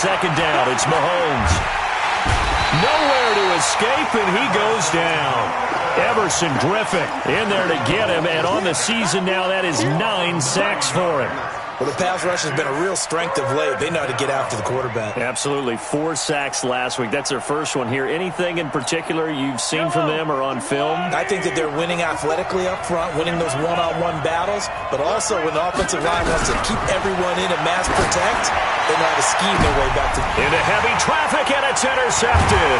second down. It's Mahomes. Nowhere to escape, and he goes down. Everson Griffin in there to get him, and on the season now, that is 9 sacks for him. Well, the pass rush has been a real strength of late. They know how to get after the quarterback. Absolutely. 4 sacks last week. That's their first one here. Anything in particular you've seen from them or on film? I think that they're winning athletically up front, winning those one-on-one battles, but also when the offensive line wants to keep everyone in and mass protect, they know how to scheme their way back to... Into heavy traffic, and it's intercepted.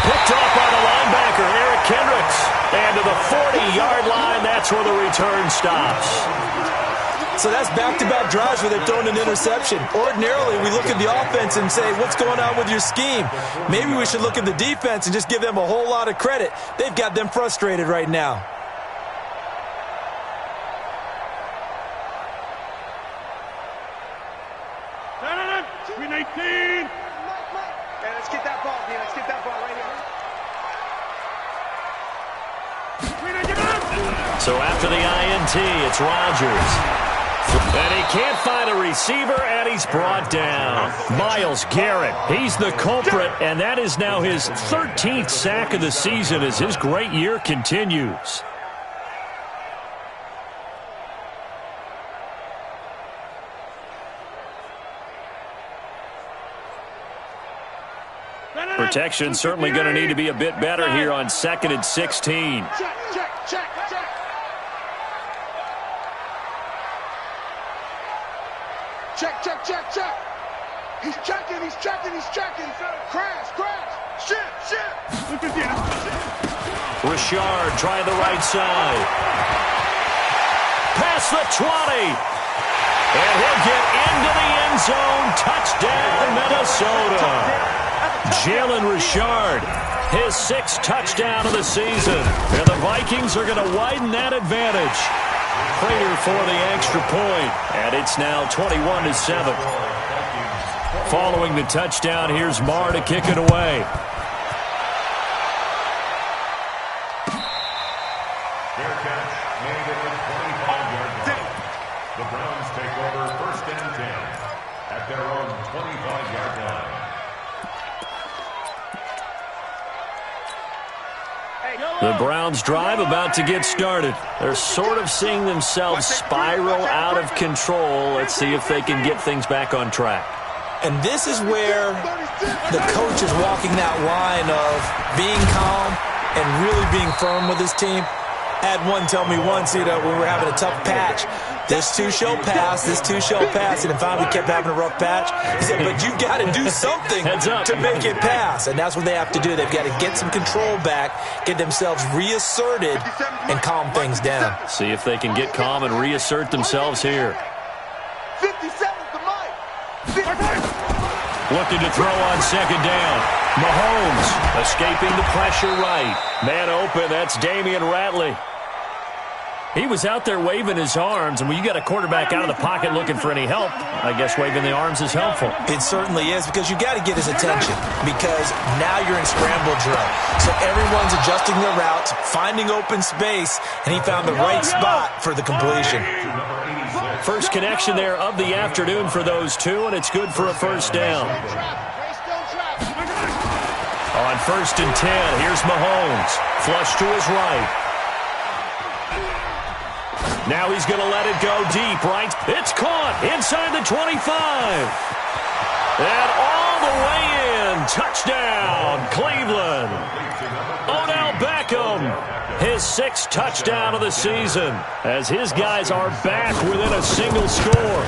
Picked off by the linebacker, Eric Kendricks. And to the 40-yard line, that's where the return stops. So that's back-to-back drives where they've thrown an interception. Ordinarily, we look at the offense and say, what's going on with your scheme? Maybe we should look at the defense and just give them a whole lot of credit. They've got them frustrated right now. Screen 18. Hey, let's get that ball, man. Let's get that ball right here. So after the INT, it's Rodgers. And he can't find a receiver, and he's brought down. Myles Garrett, he's the culprit, and that is now his 13th sack of the season as his great year continues. Protection certainly going to need to be a bit better here on 2nd and 16. Check. He's checking. Crash. Shit. Richard trying the right side. Past the 20. And he'll get into the end zone. Touchdown, Minnesota. Jalen Richard, his 6th touchdown of the season. And the Vikings are going to widen that advantage. Prater for the extra point, and it's now 21-7. Following the touchdown, here's Marr to kick it away. Fair catch made at the 25-yard line. The Browns take over 1st and 10 at their own 25-yard line. The Browns drive about to get started. They're sort of seeing themselves spiral out of control. Let's see if they can get things back on track. And this is where the coach is walking that line of being calm and really being firm with his team. I had one tell me once, when we were having a tough patch, this too shall pass, and then finally we kept having a rough patch. He said, but you've got to do something to make it pass. And that's what they have to do. They've got to get some control back, get themselves reasserted, and calm things down. See if they can get calm and reassert themselves here. 57's the mic. Looking to throw on 2nd down. Mahomes escaping the pressure right. Man open, that's Damian Ratley. He was out there waving his arms, and when you got a quarterback out of the pocket looking for any help, I guess waving the arms is helpful. It certainly is, because you got to get his attention, because now you're in scramble drill. So everyone's adjusting their routes, finding open space, and he found the right spot for the completion. First connection there of the afternoon for those two, and it's good for a 1st down. On 1st and 10, here's Mahomes. Flush to his right. Now he's going to let it go deep, right? It's caught inside the 25. And all the way in. Touchdown, Cleveland. Odell Beckham, his 6th touchdown of the season, as his guys are back within a single score.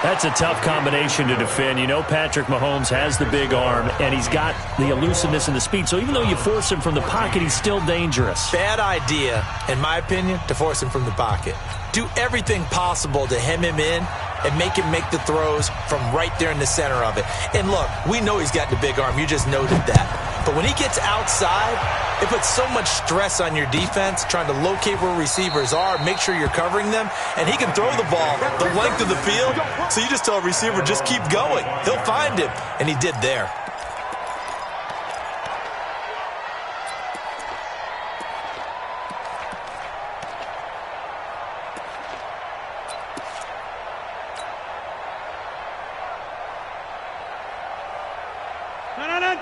That's a tough combination to defend. You know Patrick Mahomes has the big arm, and he's got the elusiveness and the speed. So even though you force him from the pocket, he's still dangerous. Bad idea, in my opinion, to force him from the pocket. Do everything possible to hem him in and make him make the throws from right there in the center of it. And look, we know he's got the big arm. You just noted that. But when he gets outside, it puts so much stress on your defense trying to locate where receivers are, make sure you're covering them, and he can throw the ball the length of the field. So you just tell a receiver, just keep going. He'll find him, and he did there.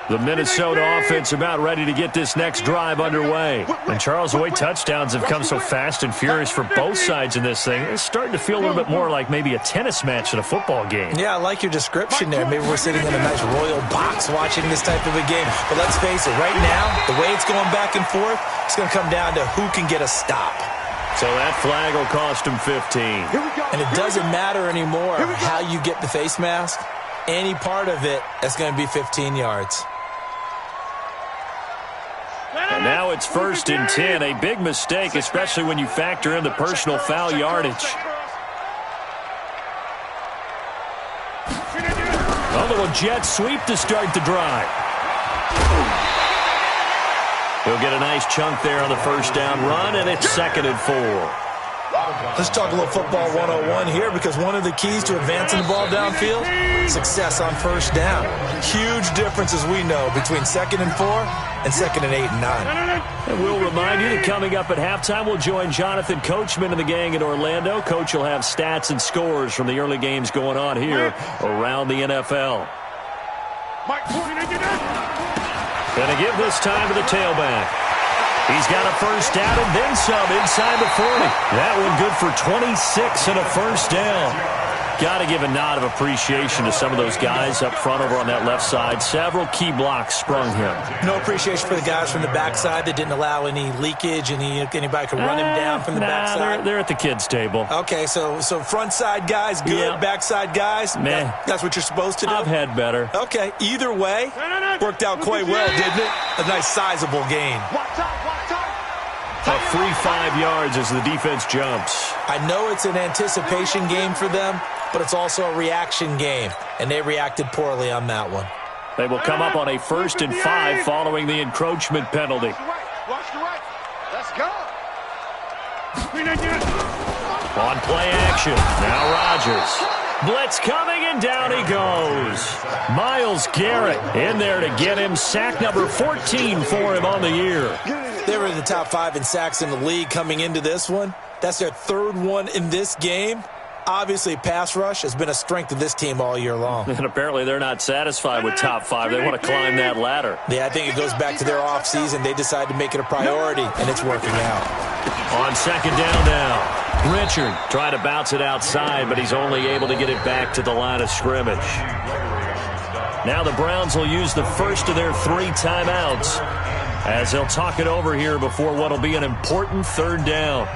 The Minnesota offense about ready to get this next drive underway. And Charles, the way touchdowns have come so fast and furious for both sides in this thing, it's starting to feel a little bit more like maybe a tennis match in a football game. Yeah, I like your description there. Maybe we're sitting in a nice royal box watching this type of a game. But let's face it, right now, the way it's going back and forth, it's going to come down to who can get a stop. So that flag will cost him 15. And it doesn't matter anymore how you get the face mask. Any part of it, that's going to be 15 yards. And now it's 1st and 10. A big mistake, especially when you factor in the personal foul yardage. A little jet sweep to start the drive. He'll get a nice chunk there on the first down run, and it's 2nd and 4. Let's talk a little football 101 here, because one of the keys to advancing the ball downfield, success on first down. Huge difference, as we know, between 2nd and 4 and 2nd and 8 and 9. And we'll remind you that coming up at halftime, we'll join Jonathan Coachman and the gang in Orlando. Coach will have stats and scores from the early games going on here around the NFL. Going to give this time to the tailback. He's got a first down and then some inside the 40. That one good for 26 and a first down. Got to give a nod of appreciation to some of those guys up front over on that left side. Several key blocks sprung him. No appreciation for the guys from the backside that didn't allow any leakage, anybody could run him down from the backside. They're at the kids' table. Okay, so front side guys good, yeah. Backside guys, that's what you're supposed to do? I've had better. Okay, either way, worked out quite well, didn't it? A nice sizable gain. A free 5 yards as the defense jumps. I know it's an anticipation game for them, but it's also a reaction game, and they reacted poorly on that one. They will come up on a 1st and 5 following the encroachment penalty. Watch the right. Let's go. On play action. Now Rodgers. Blitz coming, and down he goes. Myles Garrett in there to get him. Sack number 14 for him on the year. They were in the top 5 in sacks in the league coming into this one. That's their 3rd one in this game. Obviously, pass rush has been a strength of this team all year long. And apparently they're not satisfied with top 5. They want to climb that ladder. Yeah, I think it goes back to their offseason. They decided to make it a priority, and it's working out. On 2nd down now. Richard trying to bounce it outside, but he's only able to get it back to the line of scrimmage. Now the Browns will use the first of their 3 timeouts as they'll talk it over here before what will be an important 3rd down.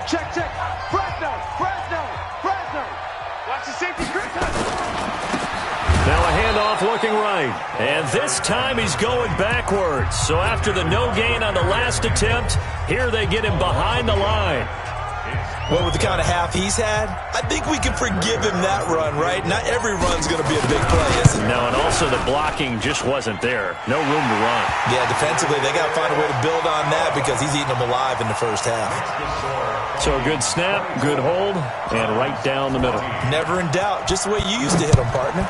Check. Fresno. Watch the safety. Now a handoff looking right. And this time he's going backwards. So after the no gain on the last attempt, here they get him behind the line. Well, with the kind of half he's had, I think we can forgive him that run, right? Not every run's going to be a big play, is it? No, and also the blocking just wasn't there. No room to run. Yeah, defensively, they got to find a way to build on that because he's eating them alive in the first half. So a good snap, good hold, and right down the middle. Never in doubt. Just the way you used to hit them, partner.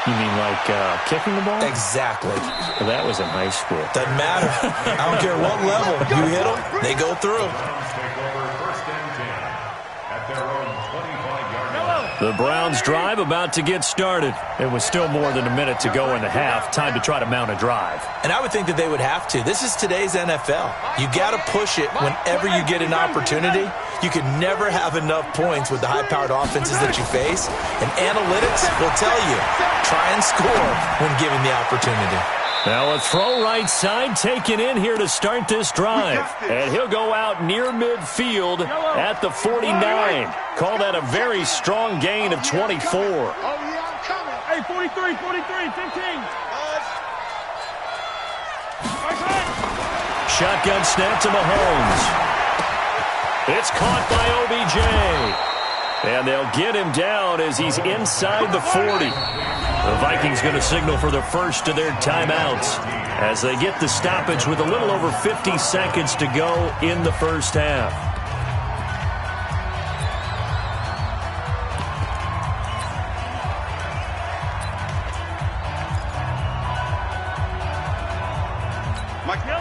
You mean like kicking the ball? Exactly. Well, that was in high school. Doesn't matter. I don't care what level. You hit them, they go through. The Browns drive about to get started. It was still more than a minute to go in the half. Time to try to mount a drive. And I would think that they would have to. This is today's NFL. You got to push it whenever you get an opportunity. You can never have enough points with the high-powered offenses that you face. And analytics will tell you, try and score when given the opportunity. Now a throw right side taken in here to start this drive. And he'll go out near midfield at the 49. Call that a very strong gain of 24. Oh, yeah, I'm coming. Hey, 43, 15. Shotgun snap to Mahomes. It's caught by OBJ. And they'll get him down as he's inside the 40. The Vikings going to signal for the first of their timeouts as they get the stoppage with a little over 50 seconds to go in the first half.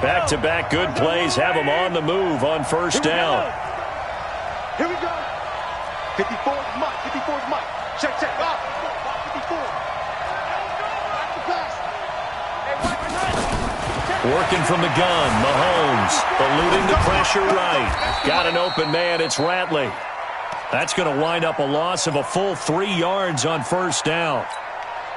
Back-to-back good plays have them on the move on first down. Here we go. 54's Mike. Check. Working from the gun, Mahomes, eluding the pressure right. Got an open man, it's Ratley. That's going to wind up a loss of a full 3 yards on first down.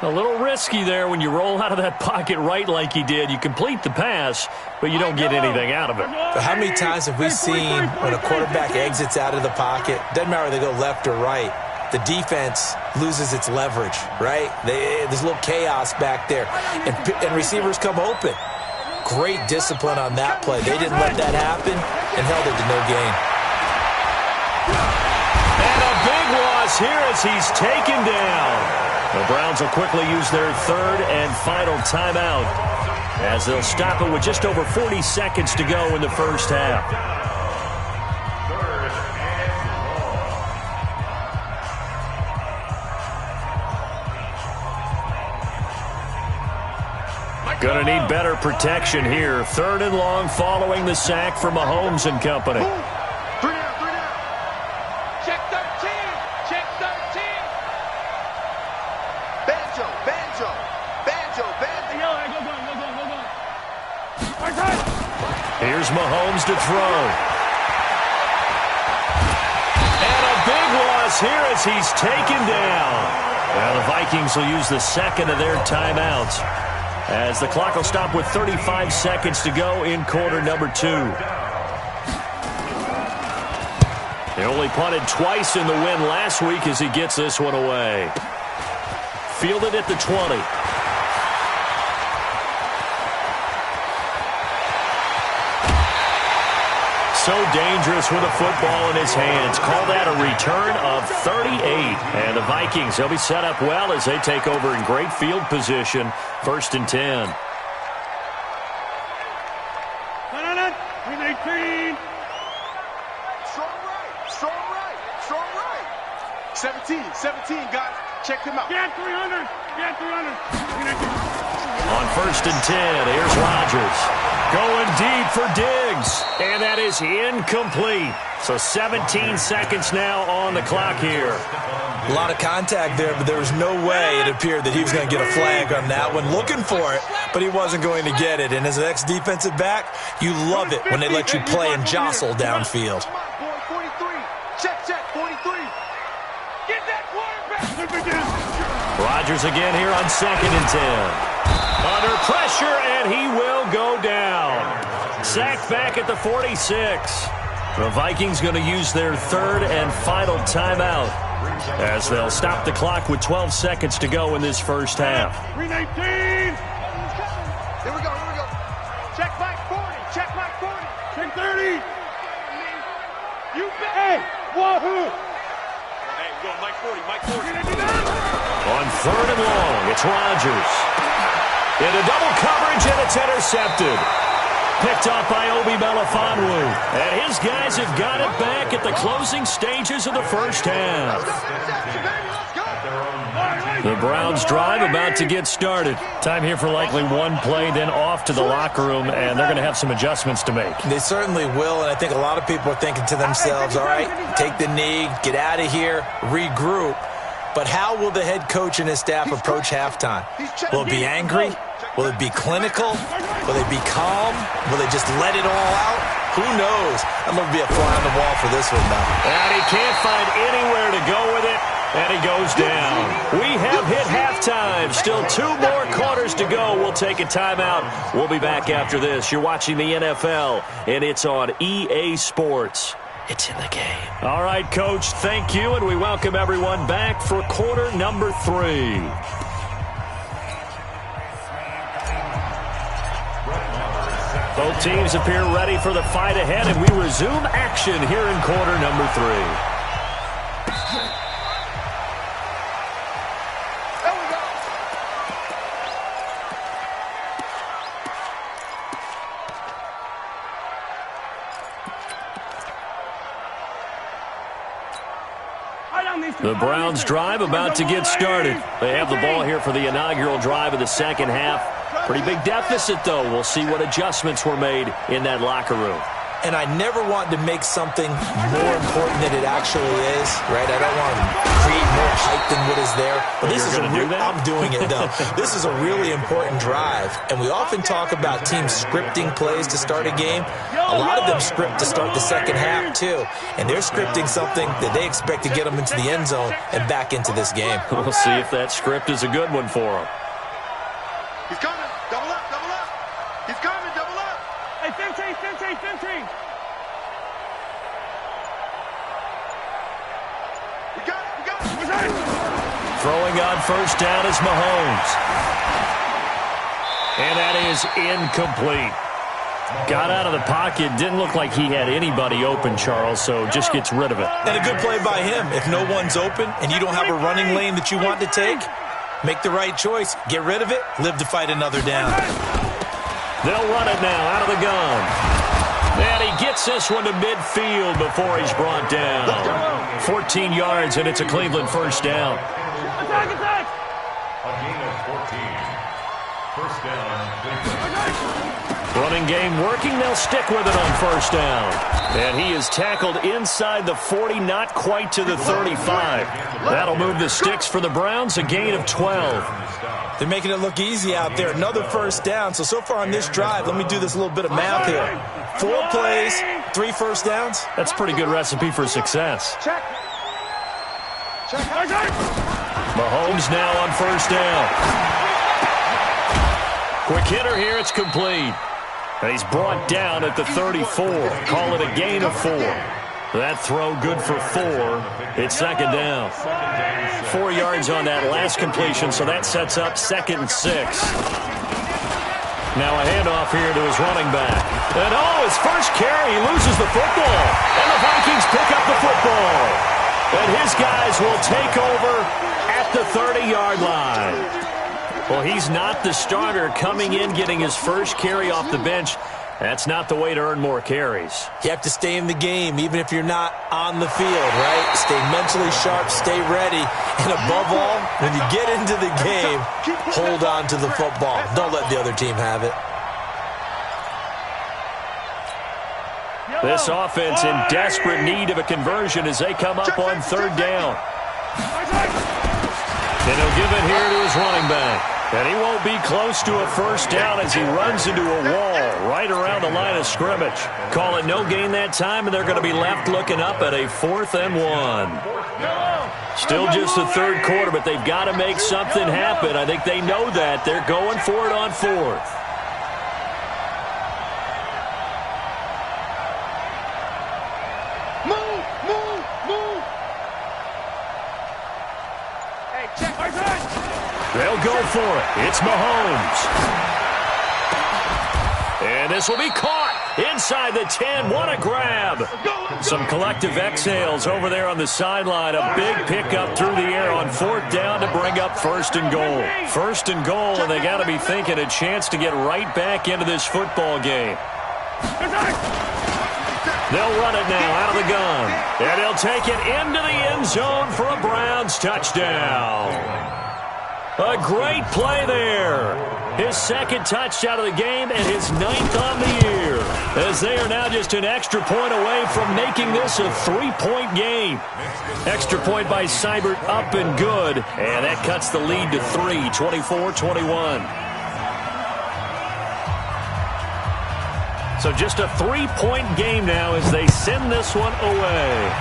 A little risky there when you roll out of that pocket right like he did. You complete the pass, but you don't get anything out of it. But how many times have we seen when a quarterback exits out of the pocket, doesn't matter whether they go left or right, the defense loses its leverage, right? There's a little chaos back there, and receivers come open. Great discipline on that play. They didn't let that happen and held it to no gain. And a big loss here as he's taken down. The Browns will quickly use their third and final timeout as they'll stop it with just over 40 seconds to go in the first half. Going to need better protection here. Third and long following the sack for Mahomes and company. Three down. Check 13. Check 13. Banjo. Go. Here's Mahomes to throw. And a big loss here as he's taken down. Now the Vikings will use the second of their timeouts, as the clock will stop with 35 seconds to go in quarter number 2. He only punted twice in the win last week as he gets this one away. Fielded at the 20. So dangerous with a football in his hands. Call that a return of 38. And the Vikings, they'll be set up well as they take over in great field position. First and 10. 18. Strong right. 17, guys. Check him out. Get 300. On first and 10, here's Rodgers. Going deep for Diggs. And that is incomplete. So 17 seconds now on the clock here. A lot of contact there, but there was no way it appeared that he was going to get a flag on that one. Looking for it, but he wasn't going to get it. And as an ex-defensive back, you love it when they let you play and jostle downfield. 43. Check, 43. Get that quarterback. Rodgers again here on second and 10. Under pressure, and he will go down. Sacked back at the 46. The Vikings going to use their third and final timeout as they'll stop the clock with 12 seconds to go in this first half. 319. Here we go. Check back 40. Check 30. You bet. Hey, wahoo. Hey, we go Mike 40. On third and long, it's Rodgers. Into double coverage, and it's intercepted. Picked off by Obi Melifonwu. And his guys have got it back at the closing stages of the first half. The Browns drive about to get started. Time here for likely one play, then off to the locker room, and they're going to have some adjustments to make. They certainly will, and I think a lot of people are thinking to themselves, all right, take the knee, get out of here, regroup. But how will the head coach and his staff approach halftime? Will it be angry? Will it be clinical? Will they be calm? Will they just let it all out? Who knows? I'm going to be a fly on the wall for this one, though. And he can't find anywhere to go with it, and he goes down. We have hit halftime. Still 2 more quarters to go. We'll take a timeout. We'll be back after this. You're watching the NFL, and it's on EA Sports. It's in the game. All right, Coach, thank you, and we welcome everyone back for quarter number 3. Both teams appear ready for the fight ahead, and we resume action here in quarter number 3. The Browns drive about to get started. They have the ball here for the inaugural drive of the second half. Pretty big deficit, though. We'll see what adjustments were made in that locker room. And I never want to make something more important than it actually is, right? I don't want to create more hype accepting what is there. But this is I'm doing it, though. This is a really important drive, and we often talk about teams scripting plays to start a game. A lot of them script to start the second half, too, and they're scripting something that they expect to get them into the end zone and back into this game. We'll see if that script is a good one for them. He's coming. Double up, double up. He's coming, double up. Hey, 15. We got it. Throwing on first down is Mahomes. And that is incomplete. Got out of the pocket. Didn't look like he had anybody open, Charles, so just gets rid of it. And a good play by him. If no one's open and you don't have a running lane that you want to take, make the right choice. Get rid of it. Live to fight another down. They'll run it now out of the gun. And he gets this one to midfield before he's brought down. 14 yards, and it's a Cleveland first down. Attack. A gain of 14. First down, Cleveland. Running game working. They'll stick with it on first down. And he is tackled inside the 40, not quite to the 35. That'll move the sticks for the Browns, a gain of 12. They're making it look easy out there. Another first down. So far on this drive, let me do this little bit of math here. 4 plays, 3 first downs. That's a pretty good recipe for success. Check. Mahomes now on first down. Quick hitter here. It's complete. And he's brought down at the 34. Call it a gain of 4. That throw good for 4. It's second down. 4 yards on that last completion, so that sets up 2nd and 6. Now a handoff here to his running back. And his first carry, he loses the football. And the Vikings pick up the football. And his guys will take over at the 30-yard line. Well, he's not the starter coming in, getting his first carry off the bench. That's not the way to earn more carries. You have to stay in the game, even if you're not on the field, right? Stay mentally sharp, stay ready. And above all, when you get into the game, hold on to the football. Don't let the other team have it. This offense in desperate need of a conversion as they come up on third down. And he'll give it here to his running back. And he won't be close to a first down as he runs into a wall right around the line of scrimmage. Call it no gain that time, and they're going to be left looking up at a 4th and 1. Still just the third quarter, but they've got to make something happen. I think they know that. They're going for it on 4th. They'll go for it. It's Mahomes. And this will be caught inside the 10. What a grab. Some collective exhales over there on the sideline. A big pickup through the air on 4th down to bring up 1st and goal. 1st and goal, and they got to be thinking a chance to get right back into this football game. They'll run it now out of the gun. And they'll take it into the end zone for a Browns touchdown. A great play there. His 2nd touchdown of the game and his 9th on the year. As they are now just an extra point away from making this a 3-point game. Extra point by Seibert up and good. And that cuts the lead to 3, 24-21. So just a 3-point game now as they send this one away.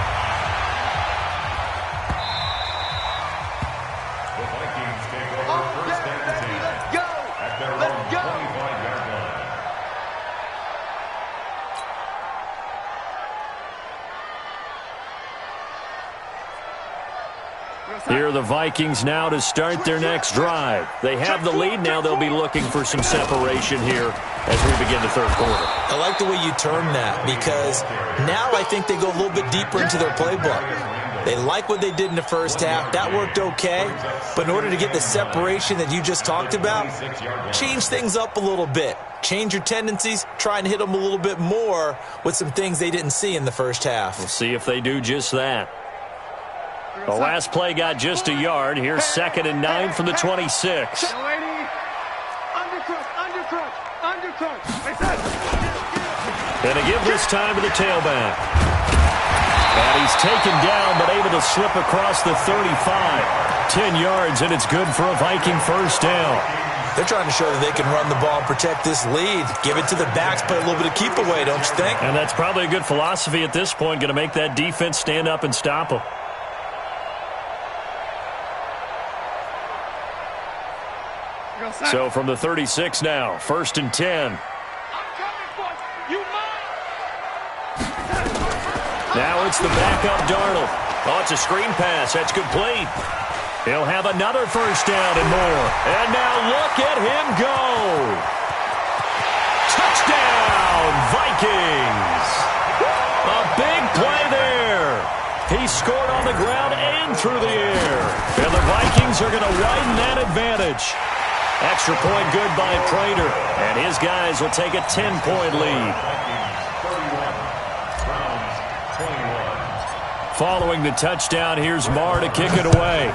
Here are the Vikings now to start their next drive. They have the lead. Now they'll be looking for some separation here as we begin the third quarter. I like the way you term that because now I think they go a little bit deeper into their playbook. They like what they did in the first half. That worked okay. But in order to get the separation that you just talked about, change things up a little bit. Change your tendencies. Try and hit them a little bit more with some things they didn't see in the first half. We'll see if they do just that. The last play got just a yard. Here's 2nd and 9 from the 26. And to give this time to the tailback. And he's taken down, but able to slip across the 35. 10 yards, and it's good for a Viking first down. They're trying to show that they can run the ball and protect this lead. Give it to the backs, play a little bit of keep away, don't you think? And that's probably a good philosophy at this point, going to make that defense stand up and stop them. So from the 36 now, 1st and 10. Now it's the backup Darnold. Oh, it's a screen pass. That's complete. He'll have another first down and more. And now look at him go. Touchdown, Vikings. A big play there. He scored on the ground and through the air. And the Vikings are going to widen that advantage. Extra point good by Prater. And his guys will take a 10-point lead. Following the touchdown, here's Marr to kick it away.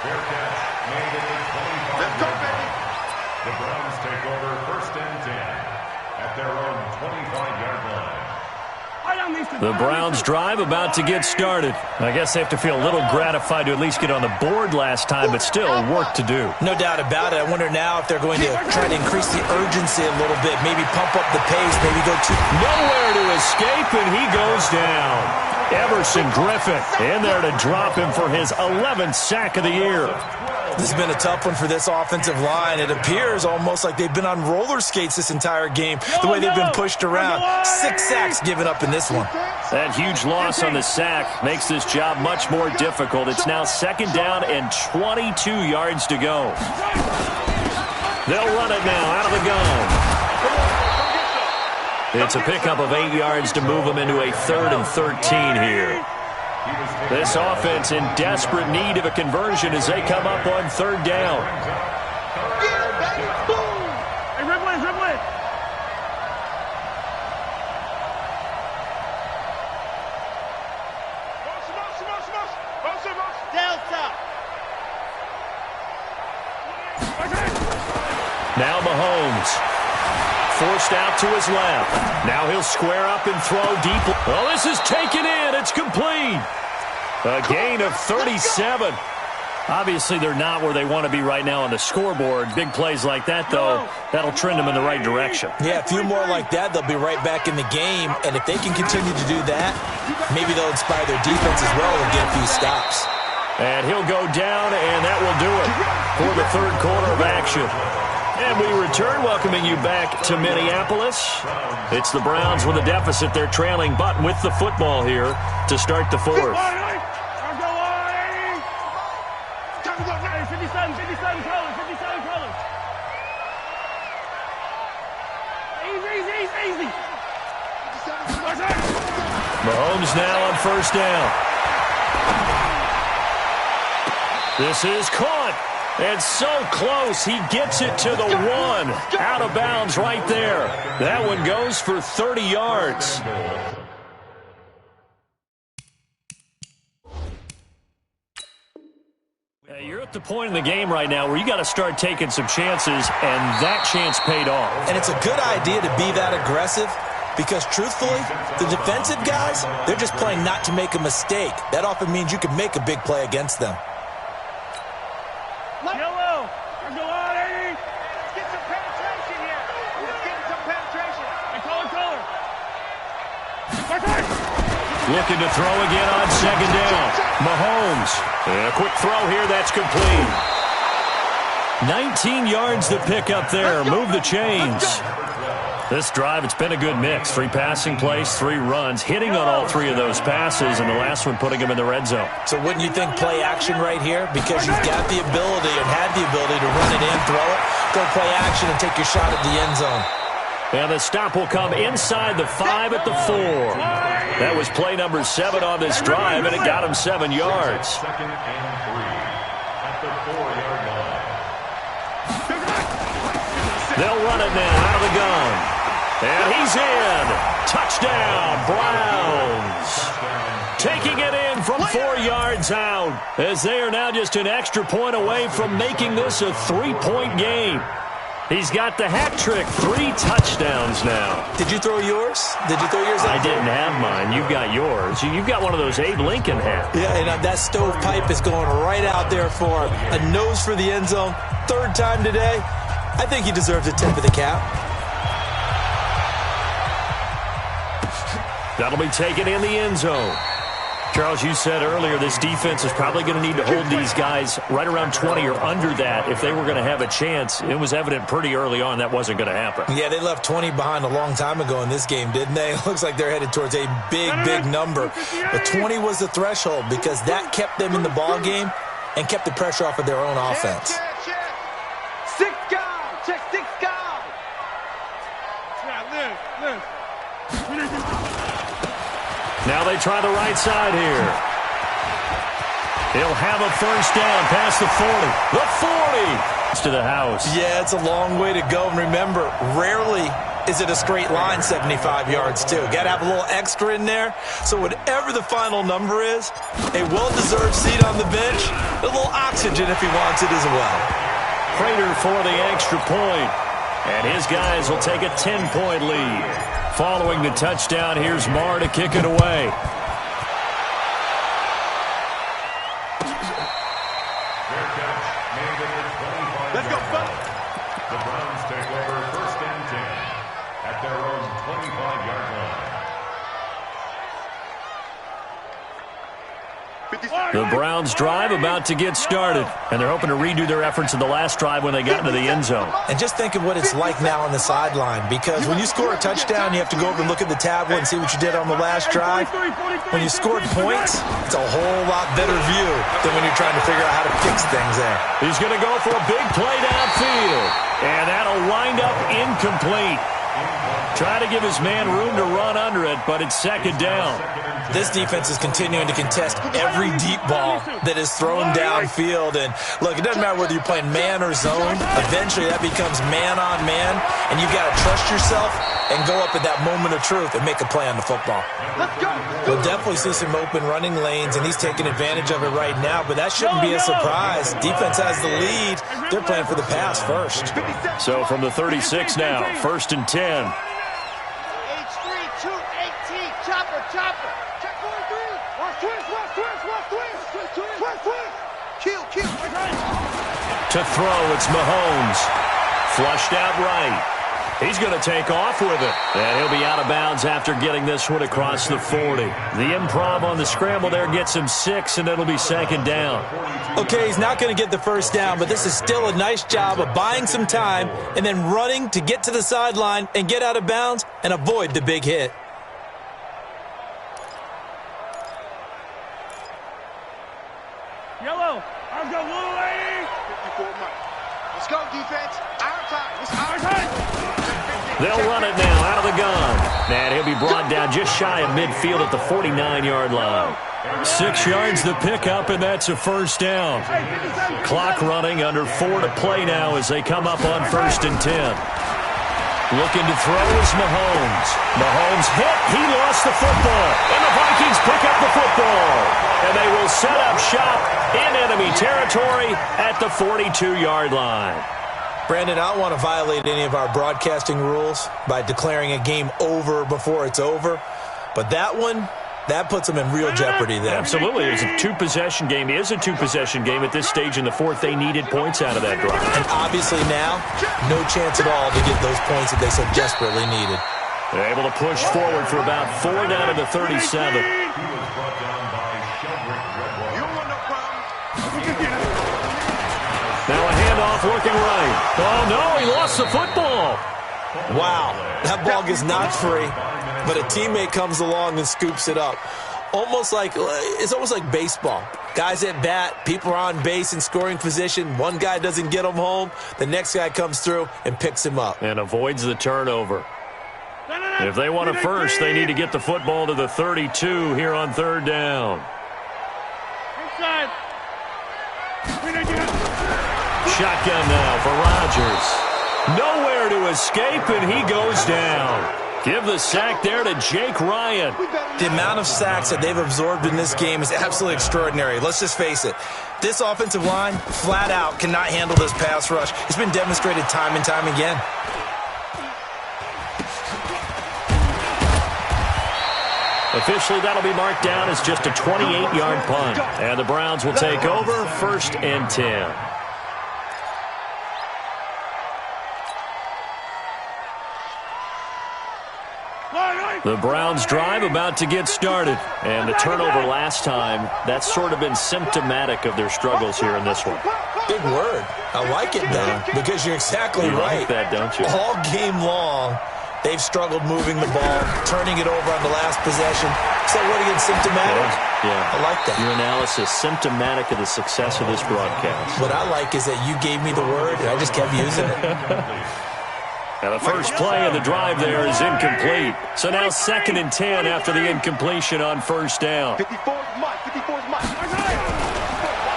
Fair catch made at the 25-yard line. The Browns take over 1st and 10 at their own 25-yard line. The Browns drive about to get started. I guess they have to feel a little gratified to at least get on the board last time, but still work to do. No doubt about it. I wonder now if they're going to try to increase the urgency a little bit, maybe pump up the pace, maybe go too... Nowhere to escape, and he goes down. Everson Griffin in there to drop him for his 11th sack of the year. This has been a tough one for this offensive line. It appears almost like they've been on roller skates this entire game, the way they've been pushed around. 6 sacks given up in this one. That huge loss on the sack makes this job much more difficult. It's now 2nd down and 22 yards to go. They'll run it now out of the gun. It's a pickup of 8 yards to move them into a 3rd and 13 here. This offense in desperate need of a conversion as they come up on 3rd down. Hey, Red Win. Delta. Now Mahomes. Forced out to his left. Now he'll square up and throw deep. Oh, this is taken in. It's complete. A gain of 37. Obviously, they're not where they want to be right now on the scoreboard. Big plays like that, though, that'll trend them in the right direction. Yeah, a few more like that, they'll be right back in the game. And if they can continue to do that, maybe they'll inspire their defense as well and get a few stops. And he'll go down, and that will do it for the 3rd quarter of action. And we return, welcoming you back to Minneapolis. It's the Browns with a deficit. They're trailing, but with the football here to start the 4th. 57 colors. Easy. Mahomes now on 1st down. This is caught. And so close, he gets it to the 1. Out of bounds right there. That one goes for 30 yards. You're at the point in the game right now where you got to start taking some chances, and that chance paid off. And it's a good idea to be that aggressive because, truthfully, the defensive guys, they're just playing not to make a mistake. That often means you can make a big play against them. Yellow. Go on, Eddie. Let's get some penetration here. And color. Looking to throw again on 2nd down. Mahomes. And a quick throw here. That's complete. 19 yards to pick up there. Move the chains. This drive, it's been a good mix. 3 passing plays, 3 runs, hitting on all 3 of those passes, and the last one putting him in the red zone. So wouldn't you think play action right here? Because you've got the ability and had the ability to run it in, throw it, go play action, and take your shot at the end zone. And the stop will come inside the 5 at the 4. That was play number 7 on this drive, and it got him 7 yards. 2nd and 3 at the 4-yard line. They'll run it now out of the gun. And he's in. Touchdown, Browns. Taking it in from 4 yards out, as they are now just an extra point away from making this a 3-point game. He's got the hat trick. 3 touchdowns now. Did you throw yours? Did you throw yours? I didn't have mine. You've got yours. You've got one of those Abe Lincoln hats. Yeah, and that stovepipe is going right out there for a nose for the end zone. 3rd time today. I think he deserves a tip of the cap. That'll be taken in the end zone. Charles, you said earlier this defense is probably going to need to hold these guys right around 20 or under that if they were going to have a chance. It was evident pretty early on that wasn't going to happen. Yeah, they left 20 behind a long time ago in this game, didn't they? It looks like they're headed towards a big number. But 20 was the threshold because that kept them in the ball game and kept the pressure off of their own offense. Check. 6 guys. Check 6 guys. Yeah, live. Now they try the right side here. He'll have a first down past the 40. The 40 to the house. Yeah, it's a long way to go. And remember, rarely is it a straight line 75 yards, too. Got to have a little extra in there. So whatever the final number is, a well-deserved seat on the bench, a little oxygen if he wants it as well. Prater for the extra point. And his guys will take a 10-point lead. Following the touchdown, here's Marr to kick it away. Let's go, fellas. The Browns take over 1st and 10 at their own 25-yard line. The Browns drive about to get started, and they're hoping to redo their efforts in the last drive when they got into the end zone. And just think of what it's like now on the sideline, because when you score a touchdown, you have to go over and look at the tablet and see what you did on the last drive. When you scored points, it's a whole lot better view than when you're trying to figure out how to fix things there. He's going to go for a big play downfield, and that'll wind up incomplete. Try to give his man room to run under it, but it's 2nd down. This defense is continuing to contest every deep ball that is thrown downfield. And, look, it doesn't matter whether you're playing man or zone. Eventually, that becomes man-on-man, and you've got to trust yourself and go up at that moment of truth and make a play on the football. We'll definitely see some open running lanes, and he's taking advantage of it right now, but that shouldn't be a surprise. Defense has the lead. They're playing for the pass first. So from the 36 now, 1st and 10. Chopper. Check 43. Watch twist. Kill. To throw, it's Mahomes. Flushed out right. He's going to take off with it. And he'll be out of bounds after getting this one across the 40. The improv on the scramble there gets him 6, and it'll be 2nd down. Okay, he's not going to get the first down, but this is still a nice job of buying some time and then running to get to the sideline and get out of bounds and avoid the big hit. Yellow. Let's go, little lady. 54 Mike. Let's go, defense. Our time. It's our time. They'll run it now out of the gun. And he'll be brought down just shy of midfield at the 49-yard line. 6 yards the pickup, and that's a first down. Clock running, under 4 to play now as they come up on 1st and 10. Looking to throw is Mahomes. Mahomes hit. He lost the football. And the Vikings pick up the football. And they will set up shop in enemy territory at the 42-yard line. Brandon, I don't want to violate any of our broadcasting rules by declaring a game over before it's over. But that one, that puts them in real jeopardy there. Absolutely. It was a 2-possession game. It is a 2-possession game at this stage in the 4th. They needed points out of that drive. And obviously now, no chance at all to get those points that they so desperately needed. They're able to push forward for about 4 down to the 37. He was brought down by Sheldrick Redwall. You want no problem. Now a handoff looking right. Oh, no, he lost the football. Wow, that ball gets knocked free, but a teammate comes along and scoops it up. It's almost like baseball. Guys at bat, people are on base in scoring position. One guy doesn't get him home. The next guy comes through and picks him up. And avoids the turnover. If they want a first, they need to get the football to the 32 here on 3rd down. Inside. Shotgun now for Rodgers. Nowhere to escape, and he goes down. Give the sack there to Jake Ryan. The amount of sacks that they've absorbed in this game is absolutely extraordinary. Let's just face it. This offensive line, flat out, cannot handle this pass rush. It's been demonstrated time and time again. Officially, that'll be marked down as just a 28-yard punt. And the Browns will take over 1st and 10. The Browns drive about to get started. And the turnover last time, that's sort of been symptomatic of their struggles here in this one. Big word. I like it, though, because you're exactly right. You like that, don't you? All game long, they've struggled moving the ball, turning it over on the last possession. Is that what, again, symptomatic? Yeah. I like that. Your analysis, symptomatic of the success of this broadcast. What I like is that you gave me the word, and I just kept using it. And the first play of the drive there is incomplete. So now 2nd and 10 after the incompletion on 1st down. 54's Mike. 54's Mike.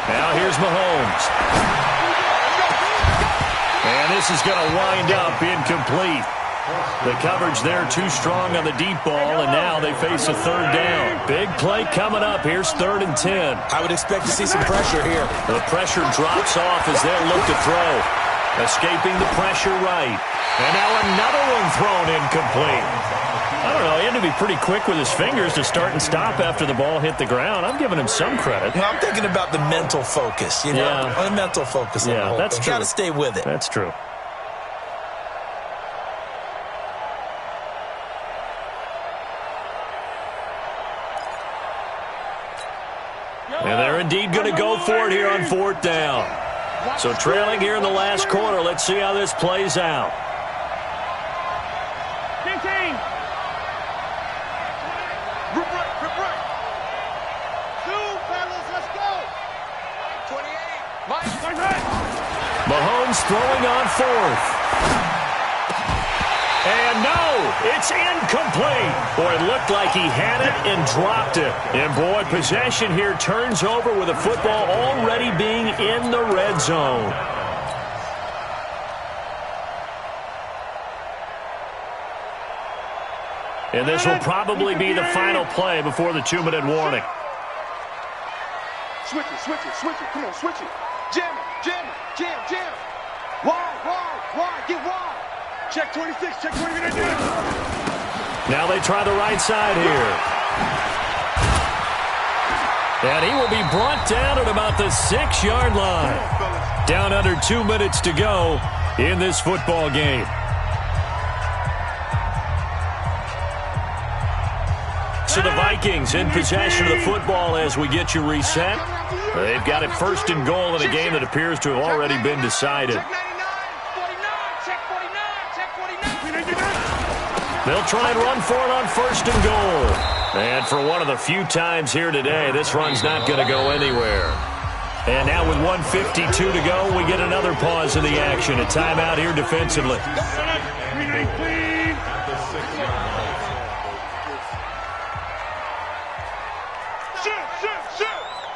Now here's Mahomes. And this is going to wind up incomplete. The coverage there too strong on the deep ball, and now they face a 3rd down. Big play coming up. Here's 3rd and 10. I would expect to see some pressure here. The pressure drops off as they'll look to throw. Escaping the pressure right. And now another one thrown incomplete. I don't know. He had to be pretty quick with his fingers to start and stop after the ball hit the ground. I'm giving him some credit. Well, I'm thinking about the mental focus, you know? Yeah. The mental focus. Yeah, that's true. Got to stay with it. That's true. And they're indeed going to go for it here on 4th down. So trailing here in the last quarter. Let's see how this plays out. 15. Rip right. 2, fellas, let's go. 28. Mike right. Mahomes throwing on 4th. And no, it's incomplete. Boy, it looked like he had it and dropped it. And boy, possession here turns over with the football already being in the red zone. And this will probably be the final play before the 2-minute warning. Switch it. Come on, switch it. Jam. Wide. Get wide. Check 26, check 20. Now they try the right side here. And he will be brought down at about the 6-yard line. Down under 2 minutes to go in this football game. So the Vikings in possession of the football as we get you reset. They've got it 1st and goal in a game that appears to have already been decided. They'll try and run for it on 1st and goal. And for one of the few times here today, this run's not going to go anywhere. And now with 1:52 to go, we get another pause in the action. A timeout here defensively.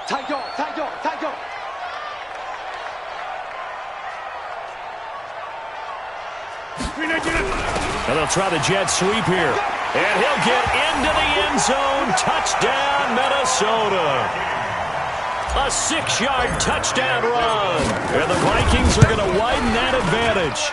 Tight guard. And they'll try the jet sweep here. And he'll get into the end zone. Touchdown, Minnesota. A 6-yard touchdown run. And the Vikings are going to widen that advantage.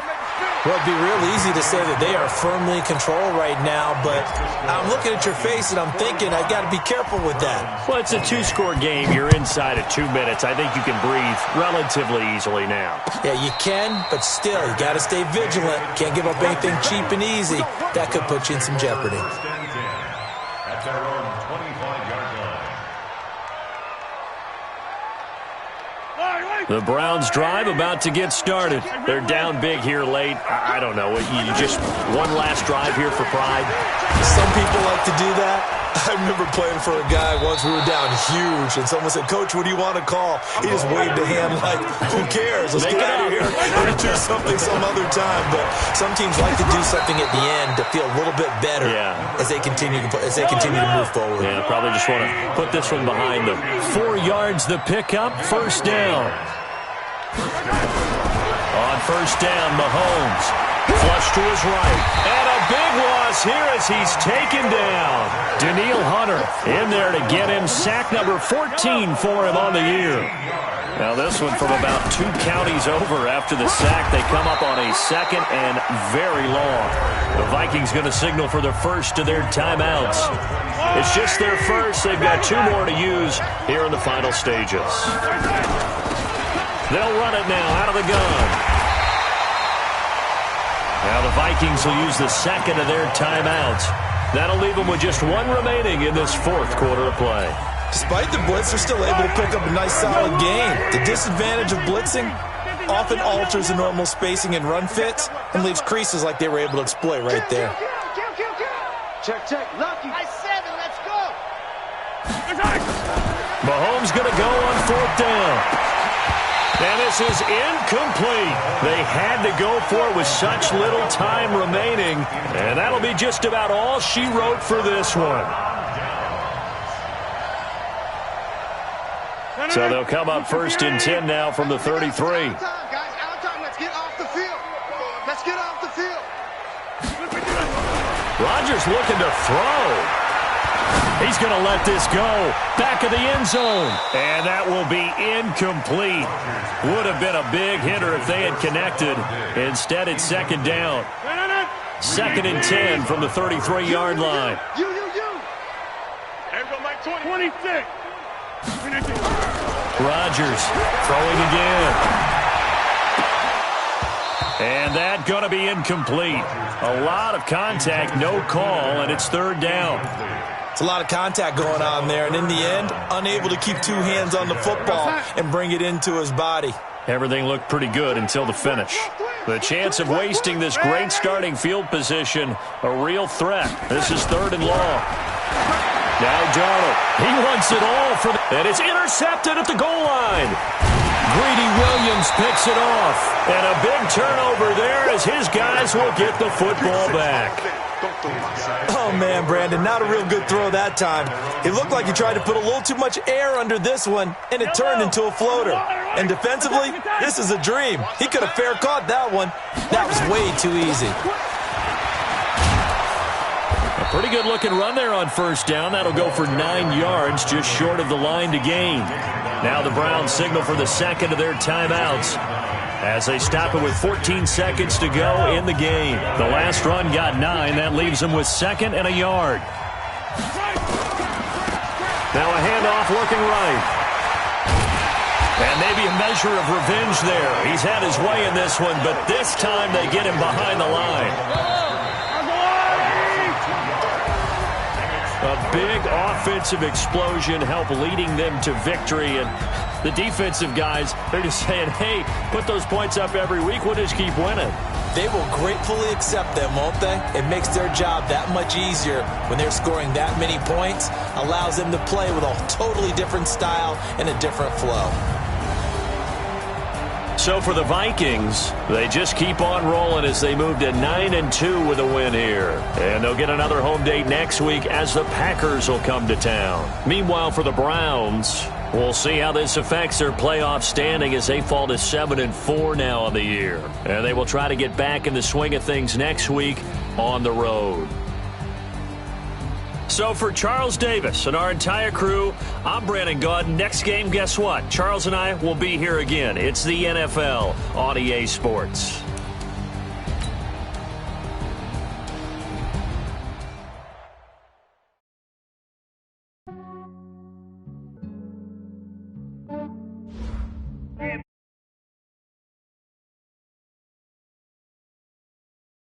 Well, it'd be real easy to say that they are firmly in control right now, but I'm looking at your face and I'm thinking I got to be careful with that. Well, it's a 2-score game. You're inside of 2 minutes. I think you can breathe relatively easily now. Yeah, you can, but still, you got to stay vigilant. Can't give up anything cheap and easy. That could put you in some jeopardy. At their own 25-yard line. The Browns drive about to get started. They're down big here late. I don't know. You just one last drive here for pride? Some people like to do that. I remember playing for a guy once. We were down huge, and someone said, "Coach, what do you want to call?" He just waved a hand like, "Who cares? Let's get out of here and do something some other time." But some teams like to do something at the end to feel a little bit better as they continue to move forward. Yeah, probably just want to put this one behind them. 4 yards the pickup, 1st down. On 1st down, Mahomes. Flush to his right. And a big loss here as he's taken down. Daniil Hunter in there to get him sack number 14 for him on the year. Now this one from about 2 counties over after the sack. They come up on a second and very long. The Vikings going to signal for the first of their timeouts. It's just their first. They've got 2 more to use here in the final stages. They'll run it now out of the gun. Now the Vikings will use the second of their timeouts. That'll leave them with just 1 remaining in this 4th quarter of play. Despite the blitz, they're still able to pick up a nice solid gain. The disadvantage of blitzing often alters the normal spacing and run fits and leaves creases like they were able to exploit right there. Check, lucky. Nice 7, let's go. Mahomes going to go on 4th down. And this is incomplete. They had to go for it with such little time remaining. And that'll be just about all she wrote for this one. So they'll come up 1st and 10 now from the 33. Guys, out time. Let's get off the field. Let's get off the field. Rodgers looking to throw. He's going to let this go. Back of the end zone. And that will be incomplete. Would have been a big hitter if they had connected. Instead, it's 2nd down. 2nd and 10 from the 33-yard line. You. Everyone, Mike 26. Rodgers throwing again. And that going to be incomplete. A lot of contact, no call, and it's 3rd down. It's a lot of contact going on there, and in the end, unable to keep 2 hands on the football and bring it into his body. Everything looked pretty good until the finish. The chance of wasting this great starting field position, a real threat. This is 3rd and long. Now Darnold, he wants it all for the... And it's intercepted at the goal line. Greedy Williams picks it off. And a big turnover there as his guys will get the football back. Oh, man, Brandon, not a real good throw that time. It looked like he tried to put a little too much air under this one, and it turned into a floater. And defensively, this is a dream. He could have fair caught that one. That was way too easy. Pretty good looking run there on 1st down. That'll go for 9 yards, just short of the line to gain. Now the Browns signal for the 2nd of their timeouts as they stop it with 14 seconds to go in the game. The last run got 9. That leaves them with 2nd and a yard. Now a handoff looking right. And maybe a measure of revenge there. He's had his way in this one, but this time they get him behind the line. A big offensive explosion helped leading them to victory. And the defensive guys, they're just saying, hey, put those points up every week. We'll just keep winning. They will gratefully accept them, won't they? It makes their job that much easier when they're scoring that many points. Allows them to play with a totally different style and a different flow. So for the Vikings, they just keep on rolling as they move to 9-2 with a win here. And they'll get another home date next week as the Packers will come to town. Meanwhile, for the Browns, we'll see how this affects their playoff standing as they fall to 7-4 now on the year. And they will try to get back in the swing of things next week on the road. So for Charles Davis and our entire crew, I'm Brandon Gaudin. Next game, guess what? Charles and I will be here again. It's the NFL on EA Sports.